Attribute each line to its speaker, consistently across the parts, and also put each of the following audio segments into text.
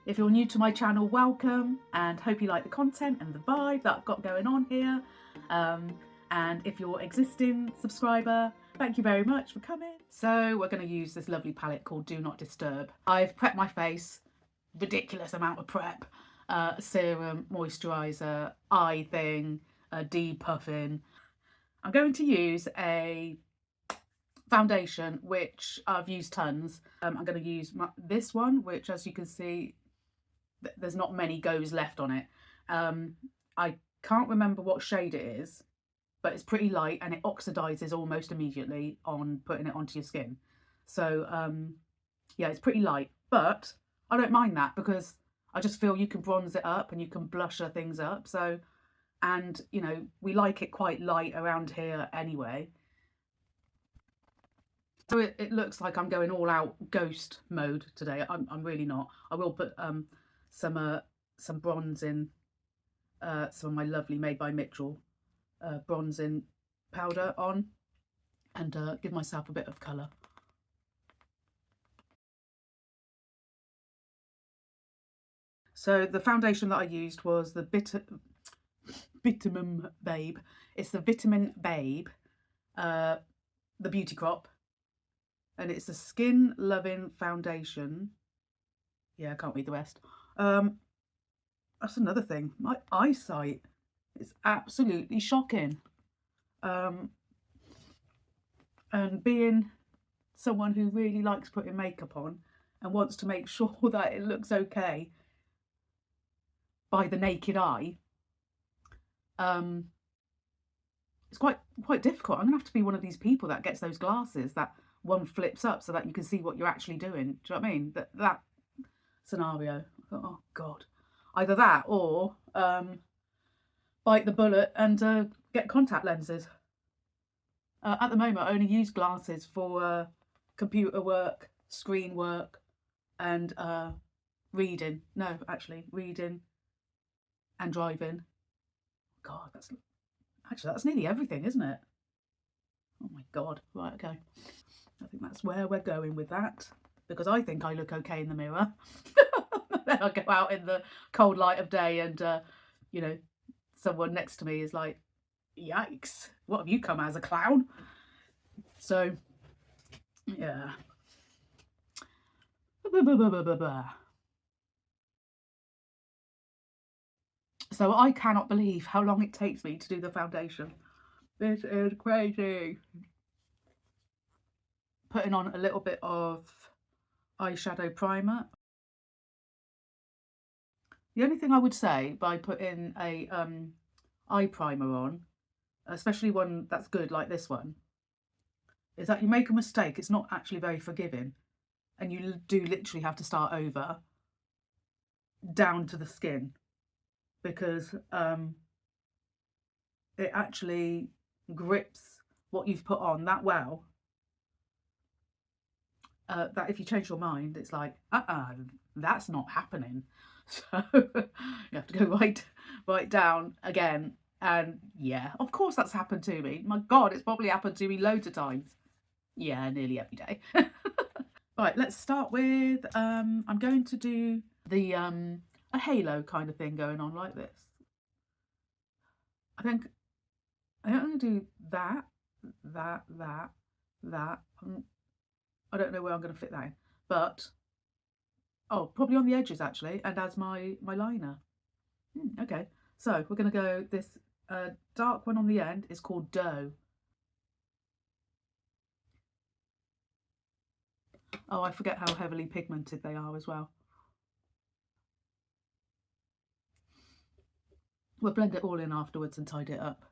Speaker 1: If you're new to my channel, welcome, and hope you like the content and the vibe that I've got going on here. And if you're existing subscriber, thank you very much for coming. So we're going to use this lovely palette called Do Not Disturb. I've prepped my face, ridiculous amount of prep, serum, moisturiser, eye thing, depuffing. I'm going to use a foundation which I've used tons. I'm going to use this one, which, as you can see, there's not many goes left on it. I can't remember what shade it is, but it's pretty light and it oxidizes almost immediately on putting it onto your skin. So yeah, it's pretty light, but I don't mind that because I just feel you can bronze it up and you can blusher things up. So, and you know, we like it quite light around here anyway. So it looks like I'm going all out ghost mode today. I'm really not. I will put some bronze in, some of my lovely Made by Mitchell bronzing powder on, and give myself a bit of colour. So the foundation that I used was the Vitamin Babe. It's the Vitamin Babe, the Beauty Crop, and it's a skin loving foundation. Yeah, I can't read the rest. That's another thing. My eyesight is absolutely shocking. And being someone who really likes putting makeup on and wants to make sure that it looks okay by the naked eye, it's quite difficult. I'm gonna have to be one of these people that gets those glasses that one flips up so that you can see what you're actually doing. Do you know what I mean? That scenario. Oh God. Either that or bite the bullet and get contact lenses. At the moment, I only use glasses for computer work, screen work, and reading. No, actually, reading and driving. God, that's nearly everything, isn't it? Oh my God. Right, okay. I think that's where we're going with that, because I think I look okay in the mirror. Then I go out in the cold light of day and, you know, someone next to me is like, yikes, what have you come as, a clown? So, yeah. So I cannot believe how long it takes me to do the foundation. This is crazy. Putting on a little bit of eyeshadow primer. The only thing I would say by putting a eye primer on, especially one that's good like this one, is that you make a mistake, it's not actually very forgiving, and you do literally have to start over down to the skin, because it actually grips what you've put on that well, that if you change your mind, it's like, that's not happening. So you have to go right down again. And yeah, of course that's happened to me. My God, it's probably happened to me loads of times. Yeah, nearly every day. Right, let's start with, I'm going to do the a halo kind of thing going on like this. I think I'm going to do that. I don't know where I'm going to fit that in, but probably on the edges actually, and as my liner. Okay, so we're going to go, this dark one on the end is called Dough. Oh, I forget how heavily pigmented they are as well. We'll blend it all in afterwards and tidy it up.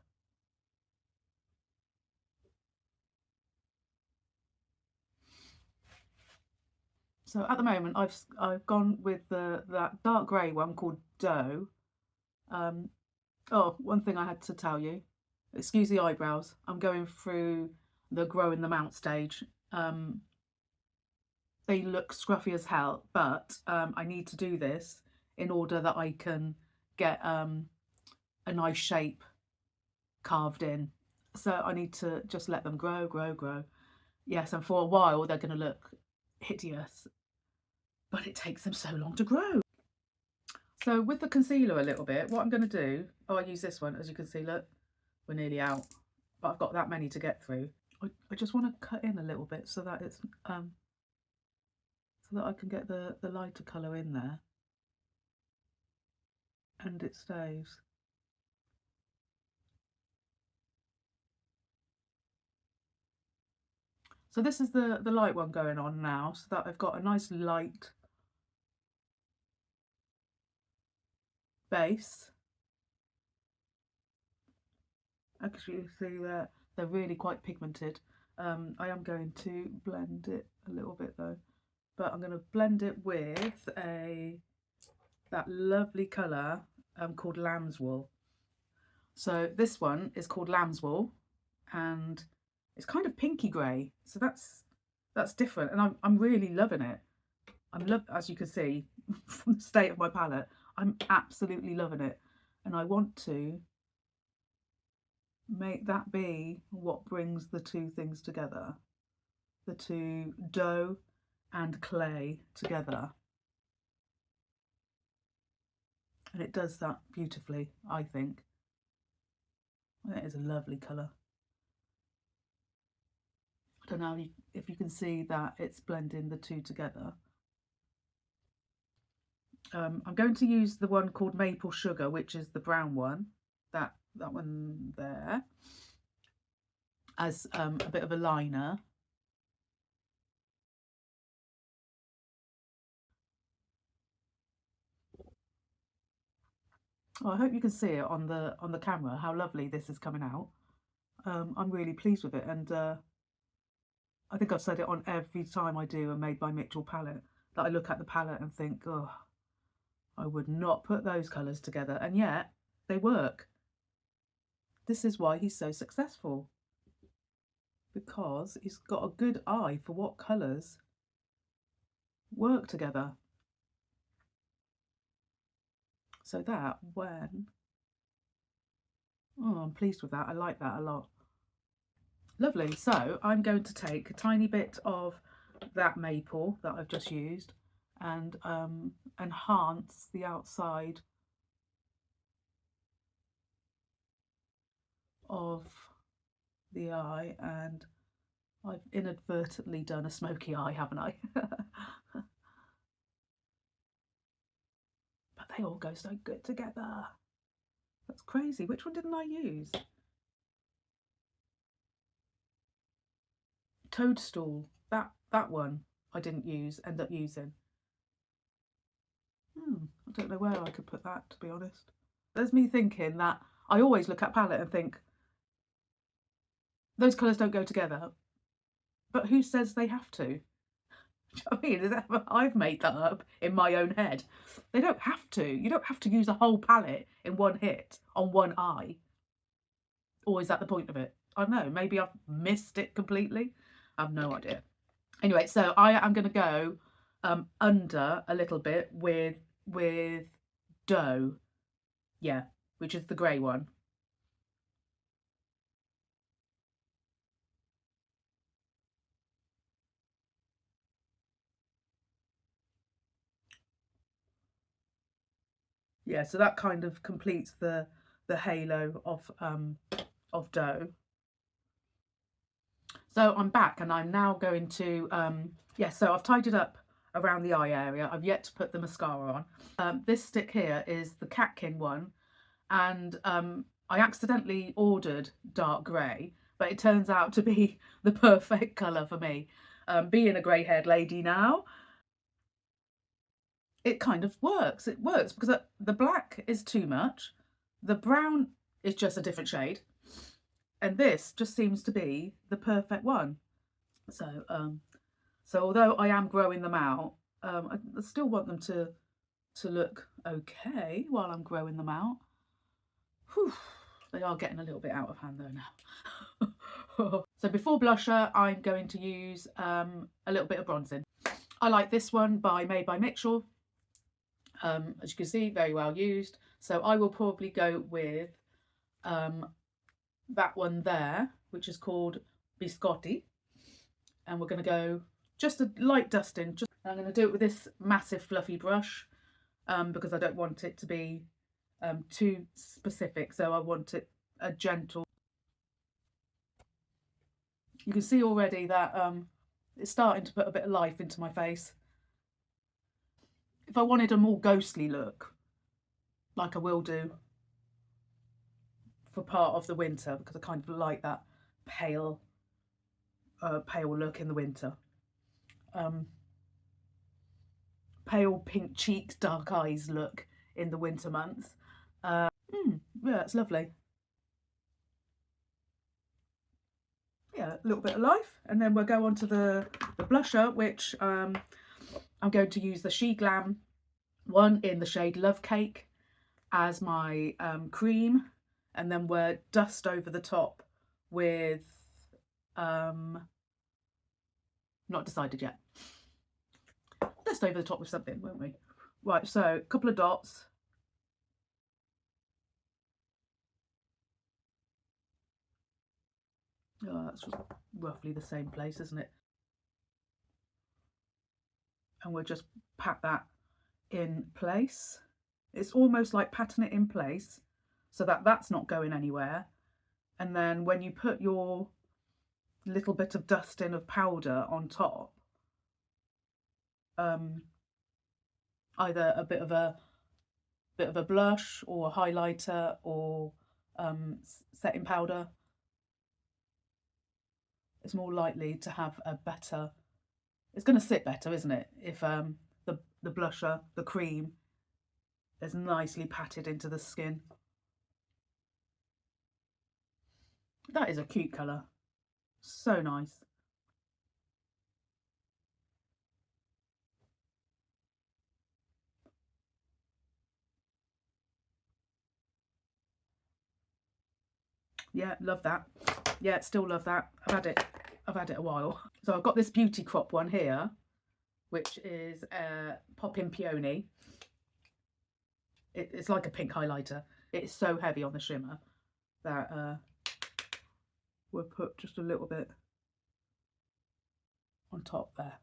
Speaker 1: So at the moment, I've gone with that dark grey one called Dough. Oh, one thing I had to tell you. Excuse the eyebrows. I'm going through the growing them out stage. They look scruffy as hell, but I need to do this in order that I can get a nice shape carved in. So I need to just let them grow. Yes, and for a while they're going to look hideous, but it takes them so long to grow. So with the concealer a little bit, what I'm going to do, I use this one, as you can see, look, we're nearly out, but I've got that many to get through. I just want to cut in a little bit so that it's, so that I can get the lighter colour in there and it stays. So this is the light one going on now, so that I've got a nice light base. Actually, you see that they're really quite pigmented. I am going to blend it a little bit though, but I'm going to blend it with that lovely colour called Lamb's Wool. So this one is called Lamb's Wool, and it's kind of pinky grey, so that's different, and I'm really loving it. As you can see from the state of my palette, I'm absolutely loving it, and I want to make that be what brings the two things together, the two dough and clay together, and it does that beautifully, I think. It is a lovely colour. I don't know if you can see that it's blending the two together. I'm going to use the one called Maple Sugar, which is the brown one, that one there, as a bit of a liner. Oh, I hope you can see it on the camera, how lovely this is coming out. I'm really pleased with it, and I think I've said it on every time I do a Made by Mitchell palette, that I look at the palette and think, oh, I would not put those colours together, and yet they work. This is why he's so successful, because he's got a good eye for what colours work together. So that I'm pleased with that. I like that a lot. Lovely. So I'm going to take a tiny bit of that maple that I've just used and enhance the outside of the eye, and I've inadvertently done a smoky eye, haven't I? But they all go so good together. That's crazy. Which one didn't I use? Toadstool. That one I didn't end up using. I don't know where I could put that, to be honest. There's me thinking that I always look at palette and think those colours don't go together, but who says they have to? Do you know what I mean? I've made that up in my own head. They don't have to. You don't have to use a whole palette in one hit on one eye. Or is that the point of it? I don't know. Maybe I've missed it completely. I have no idea. Anyway, so I am going to go under a little bit with dough. Yeah, which is the grey one. Yeah, so that kind of completes the halo of dough. So I'm back, and I'm now going to so I've tidied up around the eye area. I've yet to put the mascara on. This stick here is the Catkin one, and I accidentally ordered dark grey, but it turns out to be the perfect colour for me. Being a grey-haired lady now, it kind of works. It works because the black is too much, the brown is just a different shade, and this just seems to be the perfect one. So although I am growing them out, I still want them to look okay while I'm growing them out. Whew, they are getting a little bit out of hand though now. So before blusher, I'm going to use a little bit of bronzing. I like this one Made by Mitchell. As you can see, very well used. So I will probably go with that one there, which is called Biscotti. And we're going to go just a light dusting. I'm going to do it with this massive fluffy brush. because I don't want it to be too specific. So I want it a gentle. You can see already that it's starting to put a bit of life into my face. If I wanted a more ghostly look, like I will do for part of the winter, because I kind of like that pale look in the winter. Pale pink cheeks, dark eyes look in the winter months. Yeah, it's lovely. Yeah, a little bit of life. And then we'll go on to the blusher, which I'm going to use the She Glam one in the shade Love Cake as my cream. And then we'll dust over the top with, not decided yet. Dust over the top with something, won't we? Right, so a couple of dots. Oh, that's roughly the same place, isn't it? And we'll just pat that in place. It's almost like patting it in place so that that's not going anywhere. And then when you put your little bit of dusting of powder on top, either a bit of a blush or a highlighter or setting powder, it's more likely to have a better, it's going to sit better, isn't it, if the blusher, the cream, is nicely patted into the skin. That is a cute colour, so nice. Yeah, love that. Yeah, still love that. I've had it a while. So I've got this Beauty Crop one here, which is Poppin' Peony. It's like a pink highlighter. It's so heavy on the shimmer that we'll put just a little bit on top there.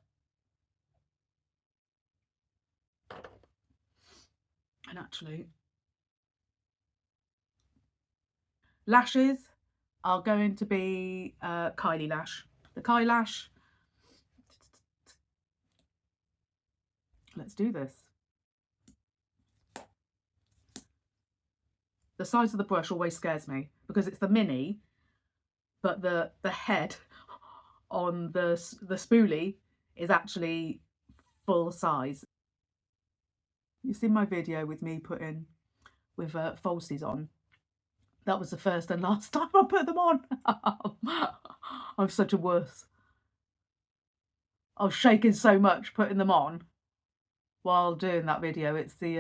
Speaker 1: And actually, lashes are going to be Kylie Lash. The Kylie Lash. Let's do this. The size of the brush always scares me because it's the mini, but the head on the spoolie is actually full size. You've seen my video with me putting with falsies on. That was the first and last time I put them on. I'm such a wuss. I was shaking so much putting them on while doing that video. It's the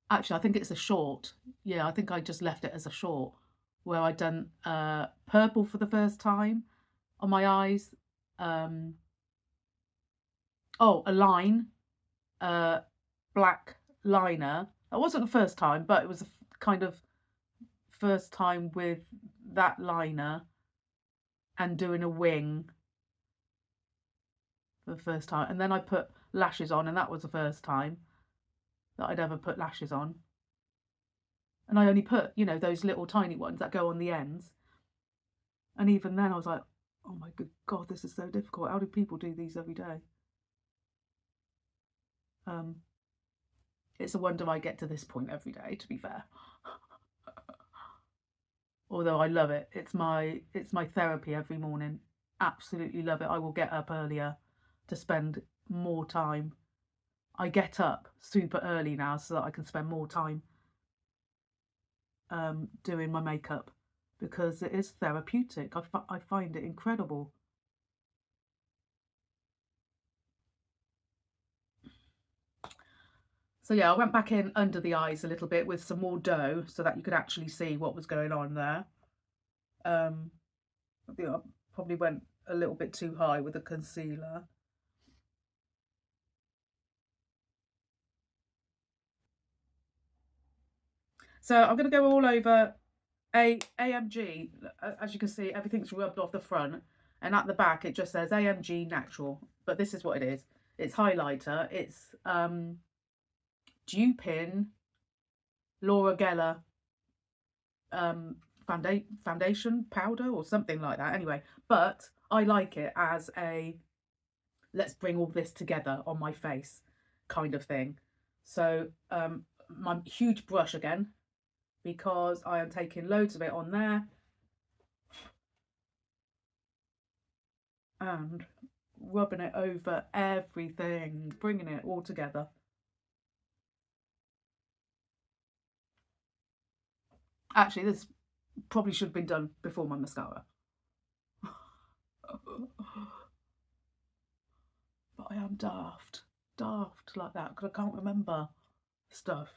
Speaker 1: actually I think it's a short. Yeah, I think I just left it as a short where I'd done purple for the first time on my eyes. Oh, a line, black liner. That wasn't the first time, but it was a kind of first time with that liner and doing a wing for the first time. And then I put lashes on, and that was the first time that I'd ever put lashes on. And I only put, you know, those little tiny ones that go on the ends. And even then I was like, oh my good God, this is so difficult. How do people do these every day? It's a wonder I get to this point every day, to be fair. Although I love it. It's my therapy every morning. Absolutely love it. I will get up earlier to spend more time. I get up super early now so that I can spend more time doing my makeup because it is therapeutic. I find it incredible. So yeah, I went back in under the eyes a little bit with some more dough so that you could actually see what was going on there. I think I probably went a little bit too high with the concealer. So I'm going to go all over AMG. As you can see, everything's rubbed off the front, and at the back it just says AMG Natural. But this is what it is. It's highlighter. It's duping Laura Geller foundation powder or something like that. Anyway, but I like it as a let's bring all this together on my face kind of thing. So my huge brush again, because I am taking loads of it on there and rubbing it over everything, bringing it all together. Actually, this probably should have been done before my mascara. But I am daft like that because I can't remember stuff.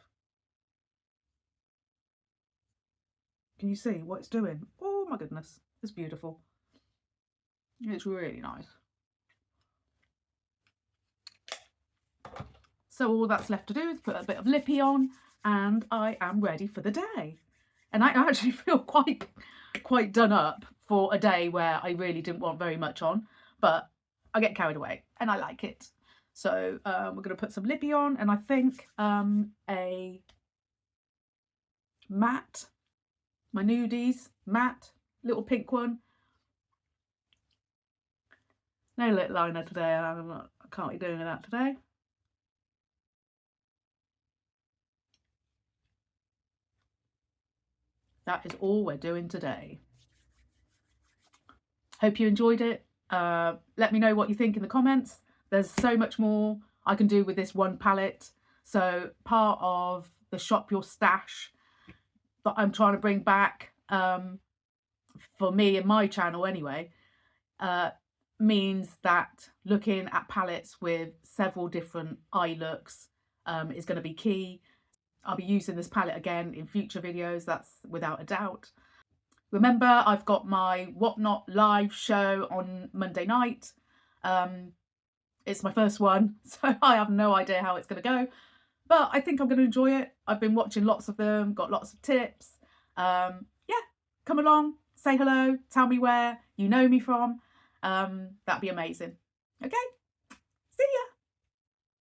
Speaker 1: Can you see what it's doing? Oh my goodness, it's beautiful. It's really nice. So all that's left to do is put a bit of lippy on and I am ready for the day. And I actually feel quite done up for a day where I really didn't want very much on, but I get carried away and I like it. So we're going to put some lippy on, and I think a matte, my nudies matte, little pink one. No lip liner today. I can't be doing that today. That is all we're doing today. Hope you enjoyed it. Let me know what you think in the comments. There's so much more I can do with this one palette. So part of the shop your stash that I'm trying to bring back, for me and my channel anyway, means that looking at palettes with several different eye looks is going to be key. I'll be using this palette again in future videos, that's without a doubt. Remember, I've got my Whatnot live show on Monday night. It's my first one, so I have no idea how it's going to go, but I think I'm going to enjoy it. I've been watching lots of them, got lots of tips. Yeah, come along, say hello, tell me where you know me from. That'd be amazing. Okay.